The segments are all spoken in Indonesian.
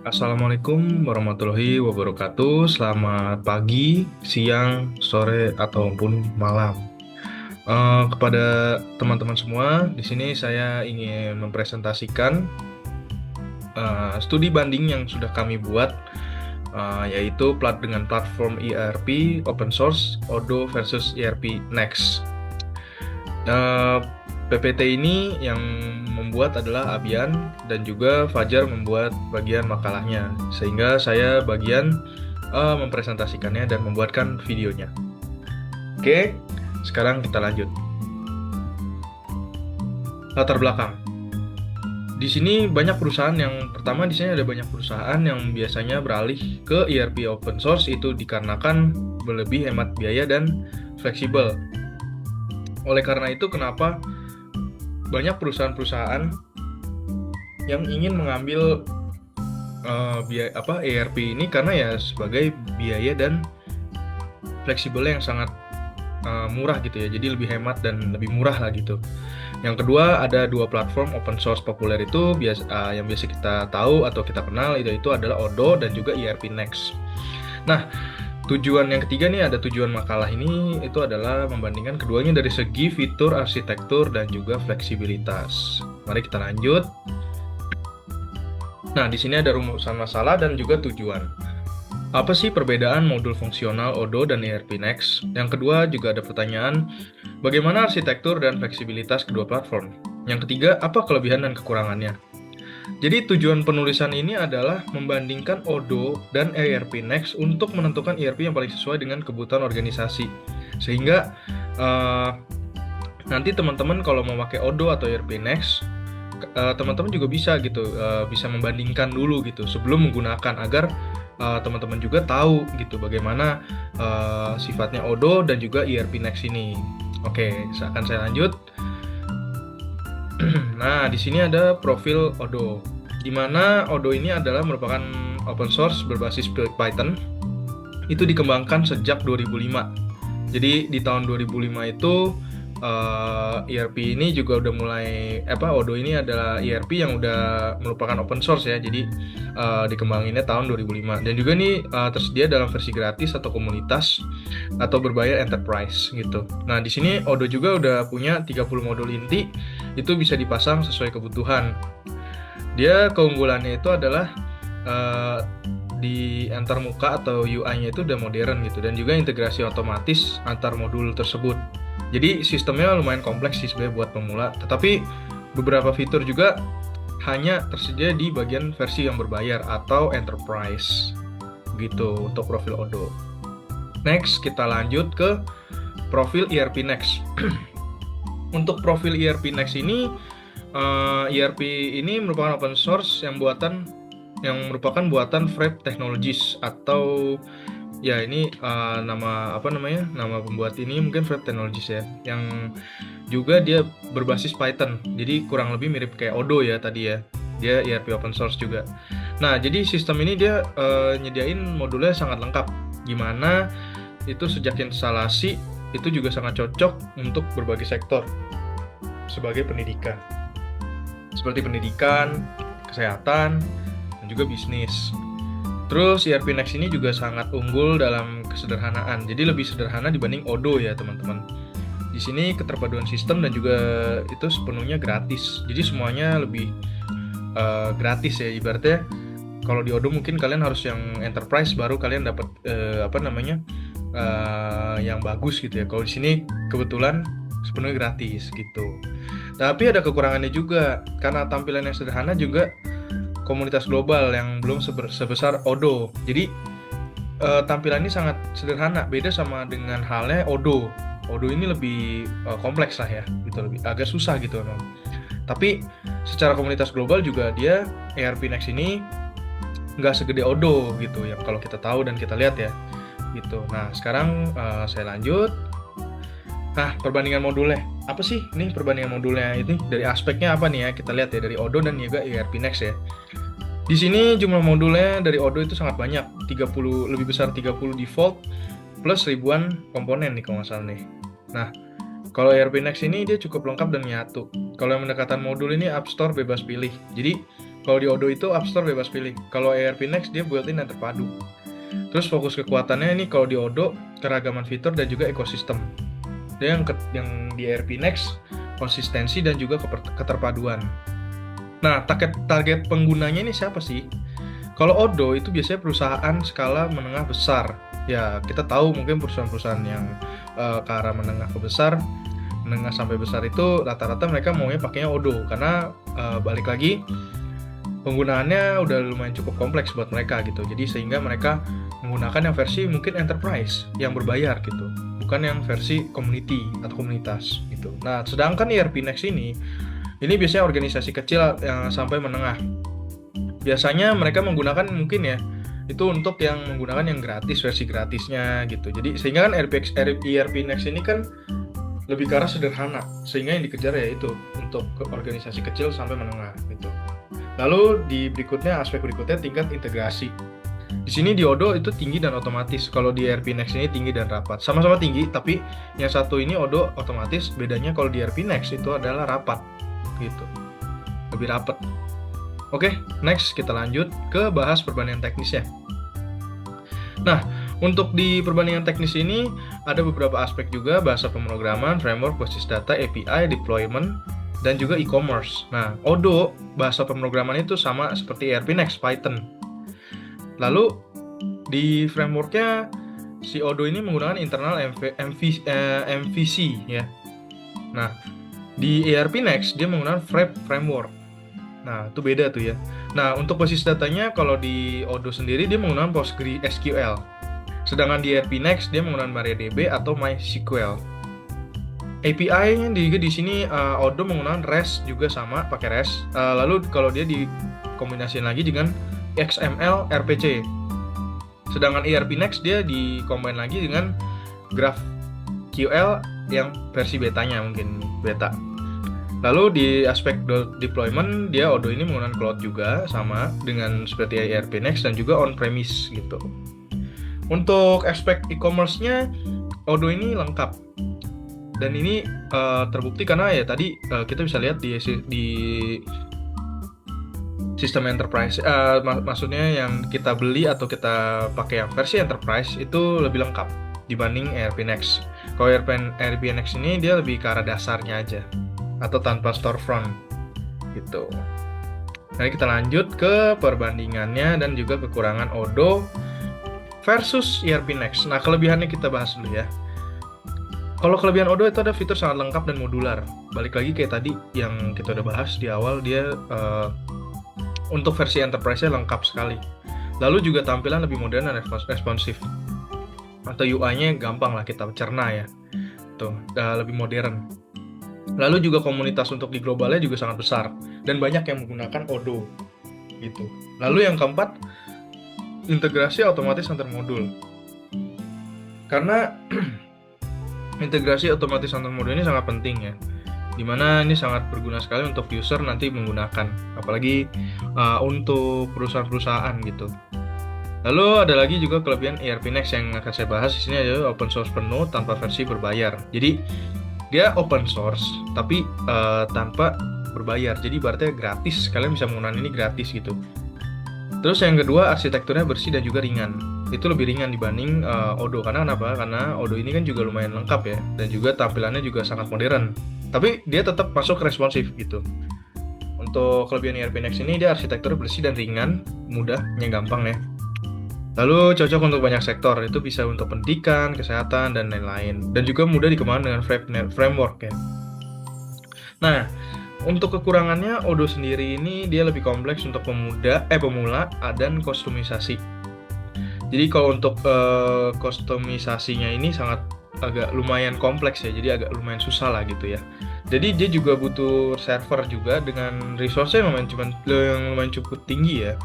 Assalamualaikum warahmatullahi wabarakatuh. Selamat pagi, siang, sore, ataupun malam. Kepada teman-teman semua, di sini saya ingin mempresentasikan studi banding yang sudah kami buat, yaitu dengan platform ERP open source Odoo versus ERP Next. PPT ini yang membuat adalah Abian dan juga Fajar membuat bagian makalahnya, sehingga saya bagian mempresentasikannya dan membuatkan videonya. Oke, sekarang kita lanjut. Latar belakang. Di sini banyak perusahaan di sini ada banyak perusahaan yang biasanya beralih ke ERP open source itu dikarenakan lebih hemat biaya dan fleksibel. Oleh karena itu, kenapa banyak perusahaan-perusahaan yang ingin mengambil ERP ini karena ya sebagai biaya dan fleksibelnya yang sangat murah gitu ya, jadi lebih hemat dan lebih murah lah gitu. Yang kedua, ada dua platform open source populer itu yang biasa kita tahu atau kita kenal itu adalah Odoo dan juga ERP Next. Nah, tujuan yang ketiga nih, ada tujuan makalah ini itu adalah membandingkan keduanya dari segi fitur, arsitektur, dan juga fleksibilitas. Mari kita lanjut. Nah, di sini ada rumusan masalah dan juga tujuan. Apa sih perbedaan modul fungsional Odoo dan ERP Next? Yang kedua juga ada pertanyaan, bagaimana arsitektur dan fleksibilitas kedua platform? Yang ketiga, apa kelebihan dan kekurangannya? Jadi tujuan penulisan ini adalah membandingkan Odoo dan ERP Next untuk menentukan ERP yang paling sesuai dengan kebutuhan organisasi. Sehingga nanti teman-teman kalau mau pakai Odoo atau ERP Next, teman-teman juga bisa gitu, bisa membandingkan dulu gitu sebelum menggunakan, agar teman-teman juga tahu gitu bagaimana sifatnya Odoo dan juga ERP Next ini. Oke, akan saya lanjut. Nah, di sini ada profil Odoo, di mana Odoo ini adalah merupakan open source berbasis Python. Itu dikembangkan sejak 2005. Jadi di tahun 2005 itu ERP ini juga udah mulai Odoo ini adalah ERP yang udah merupakan open source ya. Jadi dikembanginnya tahun 2005 dan juga ini tersedia dalam versi gratis atau komunitas atau berbayar enterprise gitu. Nah, di sini Odoo juga udah punya 30 modul inti, itu bisa dipasang sesuai kebutuhan. Dia keunggulannya itu adalah di antar muka atau UI-nya itu udah modern gitu, dan juga integrasi otomatis antar modul tersebut. Jadi sistemnya lumayan kompleks sih sebenarnya buat pemula, tetapi beberapa fitur juga hanya tersedia di bagian versi yang berbayar atau enterprise gitu untuk profil Odoo. Next, kita lanjut ke profil ERP Next. Untuk profil ERP Next ini, ERP ini merupakan open source yang merupakan buatan Frep Technologies, atau ya ini nama pembuat ini mungkin Frep Technologies ya, yang juga dia berbasis Python. Jadi kurang lebih mirip kayak Odoo ya tadi ya. Dia ERP open source juga. Nah, jadi sistem ini dia nyediain modulnya sangat lengkap. Gimana itu sejak instalasi itu juga sangat cocok untuk berbagai sektor sebagai pendidikan. Seperti pendidikan, kesehatan, dan juga bisnis. Terus ERP Next ini juga sangat unggul dalam kesederhanaan. Jadi lebih sederhana dibanding Odoo ya, teman-teman. Di sini keterpaduan sistem dan juga itu sepenuhnya gratis. Jadi semuanya lebih gratis ya, ibaratnya. Kalau di Odoo mungkin kalian harus yang enterprise baru kalian dapat yang bagus gitu ya. Kalau di sini kebetulan sepenuhnya gratis gitu. Tapi ada kekurangannya juga, karena tampilan yang sederhana juga komunitas global yang belum sebesar Odoo. Jadi tampilan ini sangat sederhana, beda sama dengan halnya Odoo. Odoo ini lebih kompleks lah ya, gitu, lebih agak susah gitu memang. Tapi secara komunitas global juga dia ERP Next ini nggak segede Odoo gitu ya, kalau kita tahu dan kita lihat ya gitu. Nah, sekarang saya lanjut. Nah, perbandingan modulnya apa sih? Nih perbandingan modulnya ini dari aspeknya apa nih ya? Kita lihat ya dari Odoo dan juga ERP Next ya. Di sini jumlah modulnya dari Odoo itu sangat banyak, 30 lebih besar 30 default plus ribuan komponen nih kalau nggak salah nih. Nah, kalau ERP Next ini dia cukup lengkap dan nyatu. Kalau yang pendekatan modul ini App Store bebas pilih. Jadi Kalau di Odoo itu App Store bebas pilih. Kalau ERP Next dia built-in dan terpadu. Terus fokus kekuatannya ini kalau di Odoo keragaman fitur dan juga ekosistem. Dia yang di ERP Next konsistensi dan juga keterpaduan. Nah, target penggunanya ini siapa sih? Kalau Odoo itu biasanya perusahaan skala menengah besar. Ya, kita tahu mungkin perusahaan-perusahaan yang ke arah menengah ke besar, menengah sampai besar itu rata-rata mereka maunya pakainya Odoo karena balik lagi penggunaannya udah lumayan cukup kompleks buat mereka gitu. Jadi sehingga mereka menggunakan yang versi mungkin enterprise yang berbayar gitu, bukan yang versi community atau komunitas gitu. Nah, sedangkan ERP Next ini biasanya organisasi kecil yang sampai menengah. Biasanya mereka menggunakan mungkin ya itu untuk yang menggunakan yang gratis, versi gratisnya gitu. Jadi sehingga kan ERP Next ini kan lebih ke arah sederhana, sehingga yang dikejar ya itu untuk organisasi kecil sampai menengah gitu. Lalu di aspek berikutnya tingkat integrasi. Di sini di Odoo itu tinggi dan otomatis. Kalau di ERP Next ini tinggi dan rapat. Sama-sama tinggi, tapi yang satu ini Odoo otomatis. Bedanya kalau di ERP Next itu adalah rapat gitu, lebih rapat. Oke, next kita lanjut ke bahas perbandingan teknisnya. Nah, untuk di perbandingan teknis ini ada beberapa aspek juga, bahasa pemrograman, framework, basis data, API, deployment, dan juga e-commerce. Nah, Odoo bahasa pemrograman itu sama seperti ERP Next, Python. Lalu di frameworknya si Odoo ini menggunakan internal MVC ya. Nah, di ERP Next dia menggunakan framework. Nah, itu beda tuh ya. Nah, untuk basis datanya kalau di Odoo sendiri dia menggunakan PostgreSQL. Sedangkan di ERP Next dia menggunakan MariaDB atau MySQL. API-nya juga di sini Odoo menggunakan REST juga sama, pakai REST. Lalu kalau dia dikombinasikan lagi dengan XML RPC. Sedangkan ERP Next dia dikombin lagi dengan GraphQL yang versi betanya mungkin beta. Lalu di aspek deployment dia Odoo ini menggunakan cloud juga sama dengan seperti ERP Next dan juga on-premise gitu. Untuk aspek e-commerce-nya Odoo ini lengkap. Dan ini terbukti karena ya tadi kita bisa lihat di sistem enterprise, maksudnya yang kita beli atau kita pakai yang versi enterprise itu lebih lengkap dibanding ERP Next. Kalau ERP Next ini dia lebih ke arah dasarnya aja atau tanpa storefront gitu. Nah, kita lanjut ke perbandingannya dan juga kekurangan Odoo versus ERP Next. Nah, kelebihannya kita bahas dulu ya. Kalau kelebihan Odoo itu ada fitur sangat lengkap dan modular. Balik lagi kayak tadi yang kita udah bahas di awal, dia untuk versi enterprise-nya lengkap sekali. Lalu juga tampilan lebih modern dan responsif. Atau UI-nya gampang lah kita cerna ya. Tuh, lebih modern. Lalu juga komunitas untuk di globalnya juga sangat besar dan banyak yang menggunakan Odoo gitu. Lalu yang keempat, integrasi otomatis antar modul. Karena integrasi otomatis antar modul ini sangat penting ya, dimana ini sangat berguna sekali untuk user nanti menggunakan, apalagi untuk perusahaan-perusahaan gitu. Lalu ada lagi juga kelebihan ERP Next yang akan saya bahas di sini adalah open source penuh tanpa versi berbayar. Jadi dia open source tapi tanpa berbayar. Jadi berarti gratis, kalian bisa menggunakan ini gratis gitu. Terus yang kedua, arsitekturnya bersih dan juga ringan. Itu lebih ringan dibanding Odoo. Karena kenapa? Karena Odoo ini kan juga lumayan lengkap ya, dan juga tampilannya juga sangat modern. Tapi dia tetap masuk responsif gitu. Untuk kelebihan ERP Next ini dia arsitekturnya bersih dan ringan, mudahnya gampang ya. Lalu cocok untuk banyak sektor, itu bisa untuk pendidikan, kesehatan, dan lain-lain. Dan juga mudah dikembangkan dengan framework ya. Nah, untuk kekurangannya Odoo sendiri ini dia lebih kompleks untuk pemula dan kostumisasi. Jadi kalau untuk kostumisasinya ini sangat agak lumayan kompleks ya, jadi agak lumayan susah lah gitu ya. Jadi dia juga butuh server juga dengan resource-nya yang lumayan cukup tinggi ya.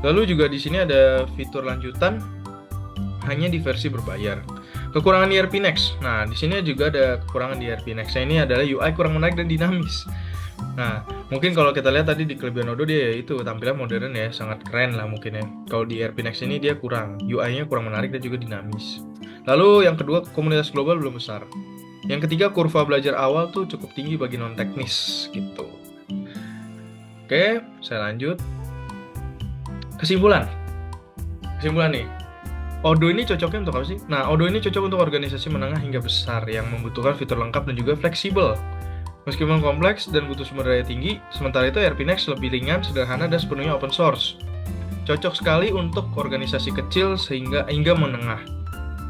Lalu juga di sini ada fitur lanjutan hanya di versi berbayar. Kekurangan di ERP Next. Nah, di sini juga ada kekurangan di ERP Next. Ini adalah UI kurang menarik dan dinamis. Nah, mungkin kalau kita lihat tadi di kelebihan Odoo dia itu tampilan modern ya, sangat keren lah mungkin ya. Kalau di ERP Next ini dia kurang, UI-nya kurang menarik dan juga dinamis. Lalu yang kedua, komunitas global belum besar. Yang ketiga, kurva belajar awal tuh cukup tinggi bagi non-teknis gitu. Oke, saya lanjut. Kesimpulan nih. Odoo ini cocoknya untuk apa sih? Nah, Odoo ini cocok untuk organisasi menengah hingga besar yang membutuhkan fitur lengkap dan juga fleksibel. Meskipun kompleks dan butuh sumber daya tinggi, sementara itu ERP Next lebih ringan, sederhana, dan sepenuhnya open source. Cocok sekali untuk organisasi kecil hingga menengah.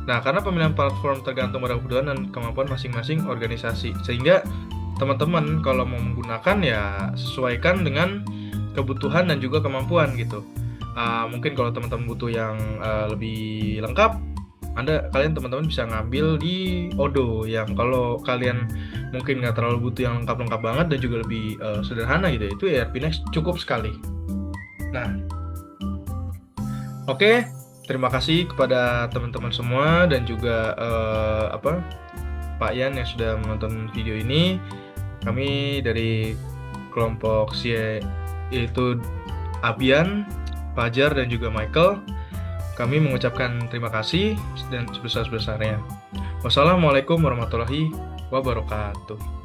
Nah, karena pemilihan platform tergantung pada kebutuhan dan kemampuan masing-masing organisasi. Sehingga teman-teman kalau mau menggunakan ya sesuaikan dengan kebutuhan dan juga kemampuan gitu. Mungkin kalau teman-teman butuh yang lebih lengkap, kalian teman-teman bisa ngambil di Odoo yang kalau kalian mungkin nggak terlalu butuh yang lengkap-lengkap banget dan juga lebih sederhana gitu, itu ERP Next cukup sekali. Nah, oke, terima kasih kepada teman-teman semua dan juga Pak Yan yang sudah menonton video ini. Kami dari kelompok yaitu Abian, Fajar, dan juga Michael, kami mengucapkan terima kasih dan sebesar-besarnya. Wassalamualaikum warahmatullahi wabarakatuh.